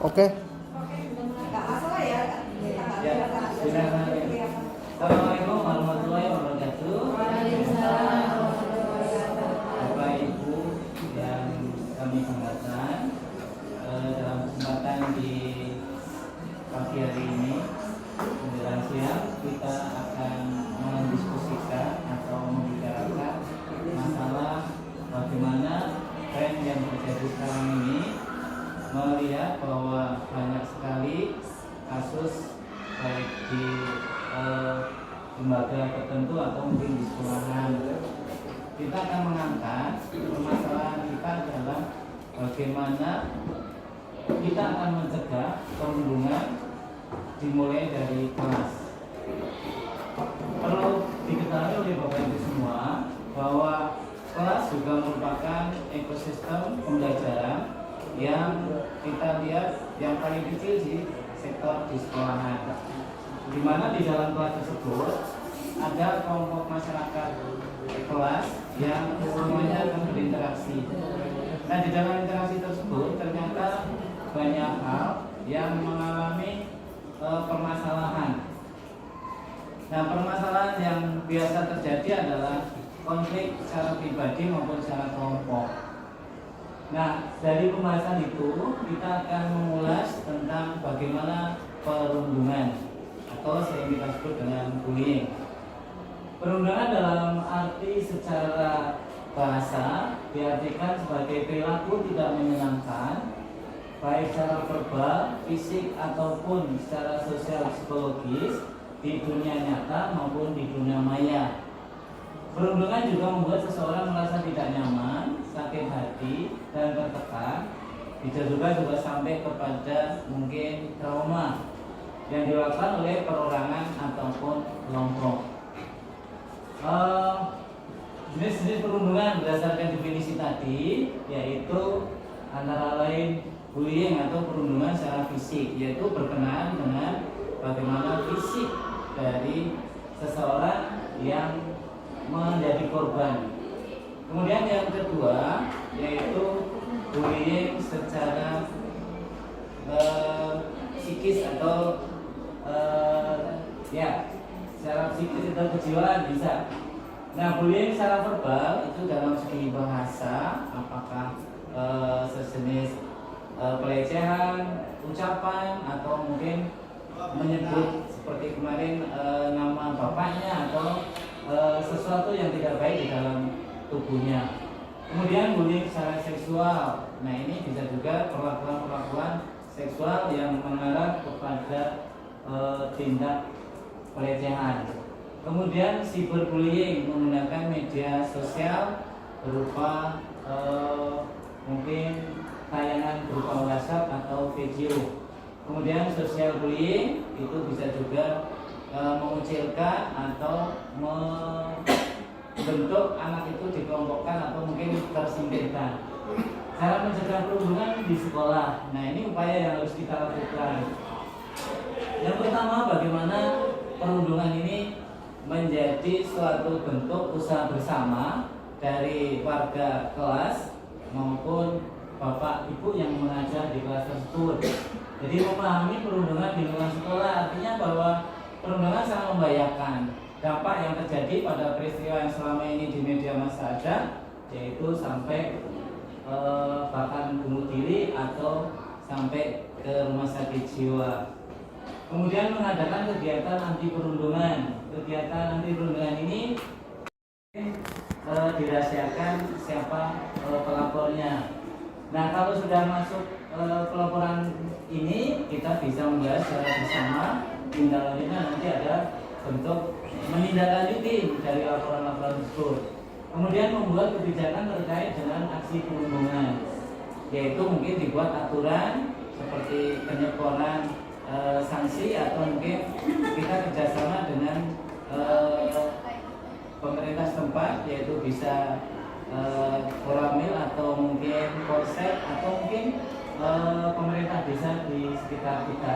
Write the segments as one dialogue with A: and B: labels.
A: Oke.
B: Assalamualaikum warahmatullahi wabarakatuh. Bapak Ibu yang kami banggakan, dalam kesempatan di pagi hari ini menjelang siang kita akan mendiskusikan atau membicarakan masalah bagaimana tren yang terjadi sekarang ini, melihat bahwa banyak sekali kasus baik di lembaga tertentu atau mungkin di sekolahan. Kita akan mengangkat permasalahan kita adalah bagaimana kita akan mencegah perundungan dimulai dari kelas. Perlu diketahui oleh Bapak Ibu semua bahwa kelas juga merupakan ekosistem pembelajaran yang kita lihat yang paling kecil di sektor di sekolahan, di mana di dalam kelas tersebut ada kelompok masyarakat kelas yang semuanya akan berinteraksi. Nah, di dalam interaksi tersebut ternyata banyak hal yang mengalami permasalahan. Nah, permasalahan yang biasa terjadi adalah konflik secara pribadi maupun secara kelompok. Nah, dari pembahasan itu kita akan mengulas tentang bagaimana perundungan atau sering kita sebut dengan bullying. Perundungan dalam arti secara bahasa diartikan sebagai perilaku tidak menyenangkan, baik secara verbal, fisik ataupun secara sosial psikologis di dunia nyata maupun di dunia maya. Perundungan juga membuat seseorang merasa tidak nyaman, sakit hati, dan tertekan. Bisa juga sampai kepada mungkin trauma yang dilakukan oleh perorangan ataupun kelompok. Jenis-jenis perundungan berdasarkan definisi tadi yaitu antara lain bullying atau perundungan secara fisik, yaitu berkenaan dengan bagaimana fisik dari seseorang yang menjadi korban. Kemudian yang kedua yaitu bullying secara psikis atau secara psikis atau kejiwaan bisa. Nah, bullying secara verbal itu dalam segi bahasa apakah sejenis pelecehan, ucapan atau mungkin menyebut seperti kemarin nama bapaknya atau sesuatu yang tidak baik di dalam tubuhnya. Kemudian bullying secara seksual. Nah, ini bisa juga perlakuan-perlakuan seksual yang mengarah kepada tindak pelecehan. Kemudian cyberbullying menggunakan media sosial berupa mungkin tayangan berupa WhatsApp atau video. Kemudian social bullying itu bisa juga mengucilkan atau membentuk anak itu dikelompokkan atau mungkin tersingkirkan. Cara mencegah perundungan di sekolah. Nah, ini upaya yang harus kita lakukan. Yang pertama, bagaimana perundungan ini menjadi suatu bentuk usaha bersama dari warga kelas maupun bapak ibu yang mengajar di kelas tersebut. Jadi memahami perundungan di lingkungan sekolah artinya bahwa perundungan sangat membahayakan. Dampak yang terjadi pada peristiwa yang selama ini di media massa ada, yaitu sampai bahkan bunuh diri atau sampai ke rumah sakit jiwa. Kemudian mengadakan kegiatan anti perundungan. Kegiatan anti perundungan ini dirahasiakan siapa pelapornya. Nah, kalau sudah masuk pelaporan ini, kita bisa membahas secara bersama. Tindak lanjutnya nanti ada bentuk menindaklanjuti dari laporan-laporan tersebut. Kemudian membuat kebijakan terkait dengan aksi perundungan, yaitu mungkin dibuat aturan seperti penyekoran sanksi atau mungkin kita kerjasama dengan pemerintah setempat, yaitu bisa koramil atau mungkin polsek atau mungkin pemerintah desa di sekitar kita.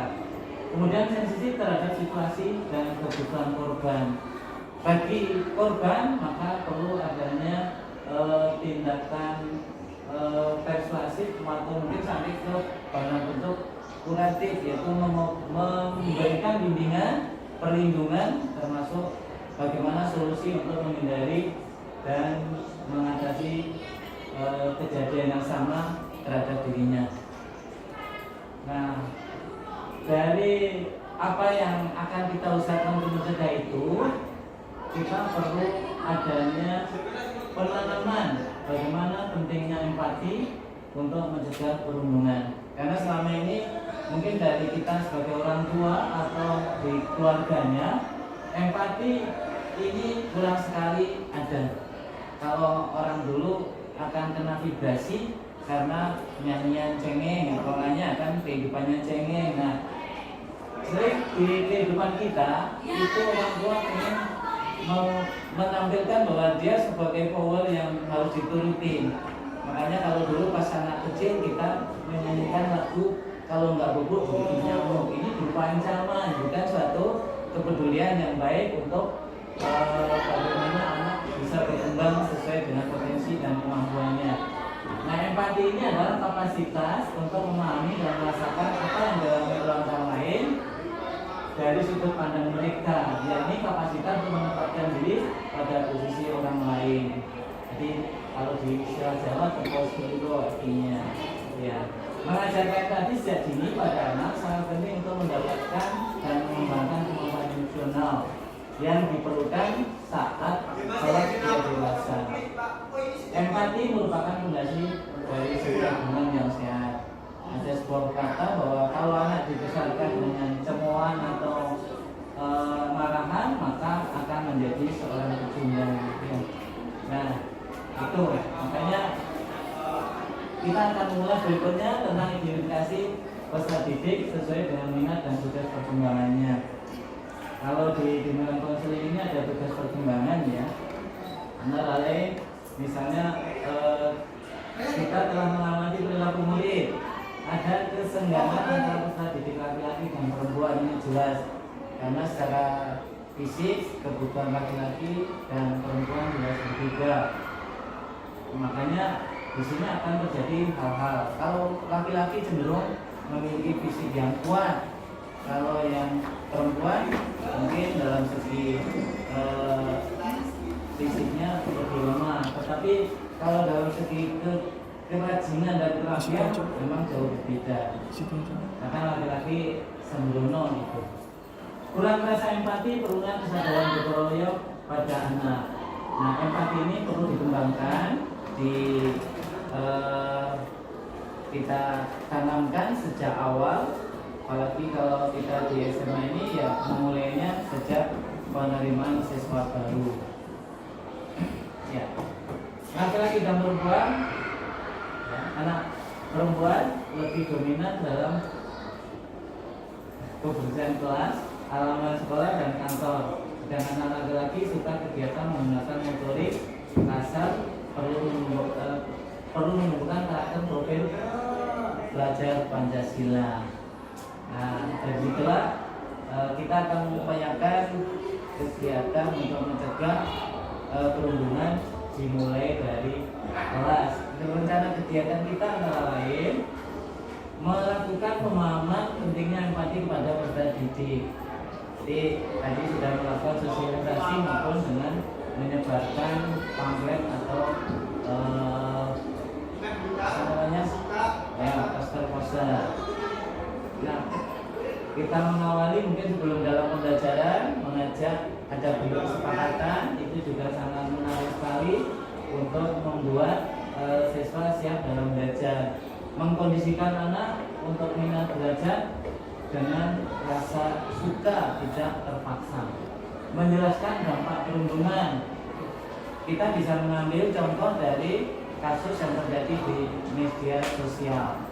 B: Kemudian sensitif terhadap situasi dan kebutuhan korban. Bagi korban maka perlu adanya tindakan persuasif atau mungkin sampai ke dalam bentuk kuratif, yaitu memberikan bimbingan, perlindungan, termasuk bagaimana solusi untuk menghindari dan mengatasi kejadian yang sama terhadap dirinya. Nah, dari apa yang akan kita usahakan untuk mencegah itu, kita perlu adanya penanaman bagaimana pentingnya empati untuk mencegah perundungan. Karena selama ini mungkin dari kita sebagai orang tua atau di keluarganya, empati ini kurang sekali ada. Kalau orang dulu akan kena vibrasi karena nyanyian cengeng, polanya kan kehidupannya cengeng. Nah, sering di kehidupan kita itu orang tua ingin mau menampilkan bahwa dia sebagai power yang harus diturutin. Makanya kalau dulu pas anak kecil kita menyanyikan lagu kalau nggak bubuk bikin nyamuk, ini berupa ancaman, bukan suatu kepedulian yang baik untuk bagaimana anak bisa berkembang sesuai dengan potensi dan kemampuannya. Nah, empati ini adalah kapasitas untuk memahami dan merasakan apa yang dialami orang lain dari sudut pandang mereka, yakni kapasitas untuk menempatkan diri pada posisi orang lain. Jadi kalau di istilah Jawa terpos itu artinya ya. Mengajarkan tadi sejak dini pada anak sangat penting untuk mendapatkan dan mengembangkan kemampuan emosional yang diperlukan saat setelah dia dewasa. Empati merupakan fondasi dari sebuah hubungan yang sehat. Ada sebuah kata bahwa kalau anak dibesarkan dengan cemoohan atau marahan, maka akan menjadi seorang pecundang. Nah, itu makanya kita akan mulai berikutnya tentang identifikasi peserta didik sesuai dengan minat dan tugas perkembangannya. Kalau di bimbingan konseling ini ada tugas perkembangan ya. Antara lain misalnya kita telah mengamati perilaku murid. Ada kesenggangan antara peserta didik laki-laki dan perempuan, ini jelas karena secara fisik kebutuhan laki-laki dan perempuan jelas berbeda. Makanya di sini akan terjadi hal-hal. Kalau laki-laki cenderung memiliki fisik yang kuat, kalau yang perempuan mungkin dalam segi fisiknya lebih lemah. Tetapi kalau dalam segi kerajinan dan kerapian memang jauh berbeda. Karena laki-laki sembrono gitu. Kurang rasa empati, penurunan kesadaran gotong royong pada anak. Nah, empati ini perlu dikembangkan, kita tanamkan sejak awal. Apalagi kalau kita di SMA ini ya memulainya sejak penerimaan siswa baru. Ya, laki-laki dan perempuan, ya, anak perempuan lebih dominan dalam kebersihan kelas, halaman sekolah dan kantor. Sedangkan anak laki-laki suka kegiatan menggunakan motorik kasar, perlu menumbuhkan karakter profil belajar Pancasila. Nah, dari itulah kita akan mengupayakan kegiatan untuk mencegah perundungan dimulai dari kelas. Rencana kegiatan kita antara lain melakukan pemahaman pentingnya empati kepada peserta didik. Jadi tadi sudah melakukan sosialisasi maupun dengan menyebarkan pamflet atau apa namanya ya poster-poster. Nah, kita mengawali mungkin sebelum dalam pembelajaran mengajak ada bentuk kesepakatan, itu juga sangat menarik sekali untuk membuat siswa siap dalam belajar, mengkondisikan anak untuk minat belajar dengan rasa suka, tidak terpaksa, menjelaskan dampak perundungan. Kita bisa mengambil contoh dari kasus yang terjadi di media sosial,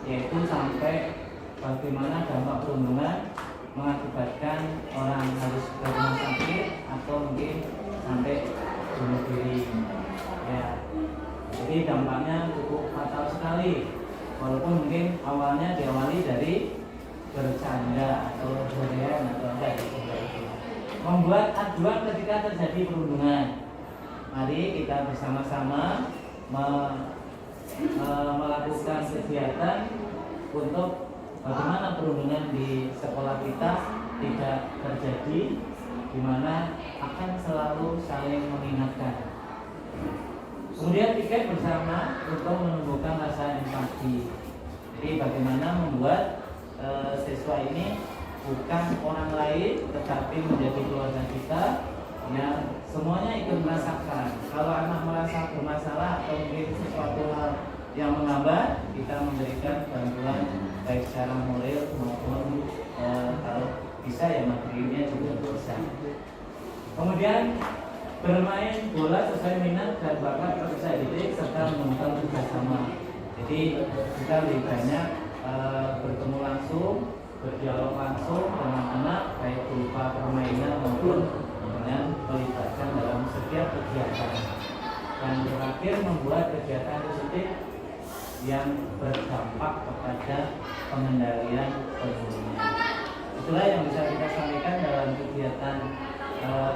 B: yaitu sampai bagaimana dampak perundungan mengakibatkan orang harus ke rumah sakit atau mungkin sampai bunuh diri. Ya, jadi dampaknya cukup fatal sekali. Walaupun mungkin awalnya diawali dari bercanda atau bercanda atau apa itu. Membuat aduan ketika terjadi perundungan. Mari kita bersama-sama melakukan kegiatan untuk bagaimana perundungan di sekolah kita tidak terjadi, di mana akan selalu saling mengingatkan. Kemudian tiket bersama untuk menumbuhkan rasa empati. Jadi bagaimana membuat siswa ini bukan orang lain tetapi menjadi keluarga kita yang semuanya ikut merasakan. Kalau anak merasa bermasalah atau mungkin sesuatu hal yang menghambat, kita memberikan bantuan baik secara moral maupun kalau bisa ya materinya juga bisa. Kemudian bermain bola sesuai minat dan bakat peserta didik serta menemukan kerjasama. Jadi kita lebih banyak bertemu langsung, berdialog langsung dengan anak baik berupa permainan maupun dengan melibatkan dalam setiap kegiatan. Dan terakhir membuat kegiatan positif yang berdampak kepada pengendalian penghuninya. Itulah yang bisa kita sampaikan dalam kegiatan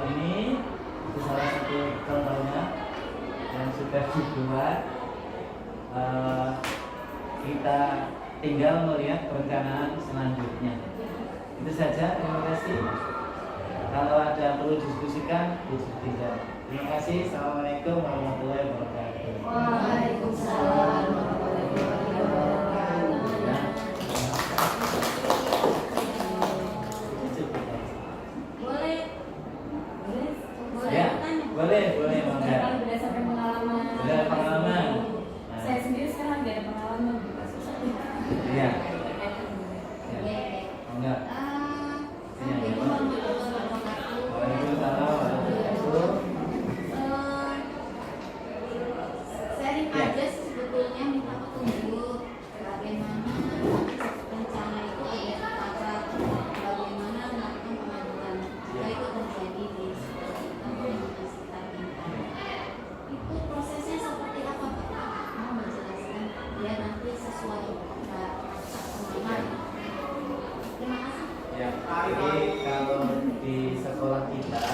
B: ini. Itu salah satu contohnya yang sudah dibuat. Kita tinggal melihat perencanaan selanjutnya. Itu saja, terima kasih. Kalau ada perlu diskusikan, diskusikan. Terima kasih. Assalamualaikum warahmatullahi wabarakatuh.
A: Waalaikumsalam warahmatullahi wabarakatuh. Boleh
B: Ya,
A: tanya?
B: boleh,
A: Kalau
B: Bangga.
A: berdasarkan pengalaman.
B: Sudah ada pengalaman.
A: Saya sendiri sekarang nggak ada pengalaman di kasus saya.
B: Iya.
A: Ya.
B: Enggak.
A: Assalamualaikum warahmatullahi wabarakatuh.
B: Waalaikumsalam warahmatullahi.
A: Sharing aja sih sebetulnya, minta petunjuk bagaimana rencana itu ada tertata, bagaimana melakukan pengaduan jika itu terjadi di sekitar kita maupun di sekitar kita. Itu prosesnya seperti apa Pak? Mau menjelaskan biar nanti sesuai pemahaman. Terima kasih.
B: Ya, jadi kalau di sekolah kita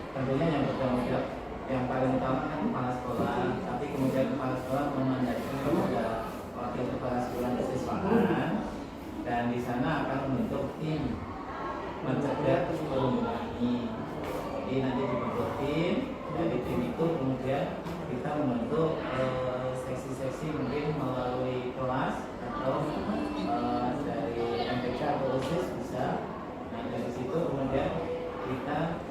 B: tentunya yang bertanggung jawab yang paling utama kan kepala sekolah, tapi kemudian kepala sekolah memandatkan kepada wakil kepala sekolah kesiswaan, dan di sana akan membentuk tim mencegah perundungan ini. Jadi nanti dibentuk tim, dari tim itu kemudian kita membentuk seksi-seksi mungkin melalui kelas atau dari MPK atau OSIS bisa. Nah dari situ kemudian kita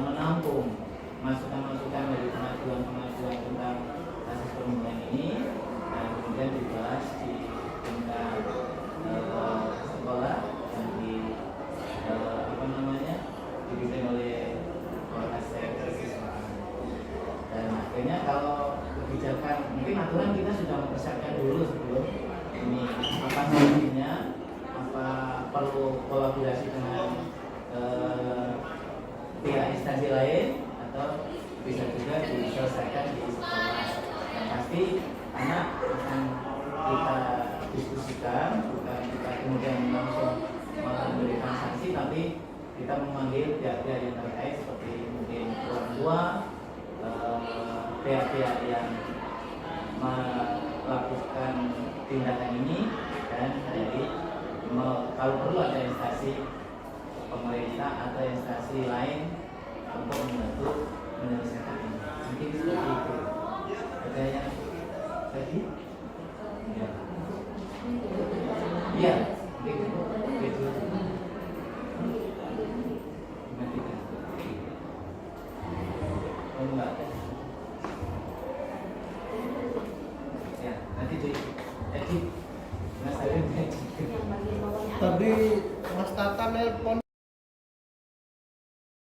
B: menampung masukan-masukan dari pengaduan-pengaduan tentang kasus perundungan ini, dan kemudian dibahas di tingkat sekolah dan dipimpin oleh Polresek Kesiswaan. Dan akhirnya kalau kebijakan, mungkin aturan kita sudah mempersiapkan dulu sebelum ini apa sanksinya, apa perlu kolaborasi dengan pihak instansi lain, atau bisa juga diselesaikan di sekolah. Yang pasti anak akan kita diskusikan, bukan kita kemudian langsung memberikan sanksi, tapi kita memanggil pihak-pihak yang terkait seperti mungkin orang tua, pihak-pihak yang melakukan tindakan ini, dan dari kalau perlu ada instansi pemerintah atau instansi lain untuk membantu menyelesaikan ini. Mungkin seperti itu. Ada yang tadi? Ya. Iya. Begitu. Oh enggak. Ya, nanti di edit. Mas Arin edit.
C: Tadi Mas Tata nelpon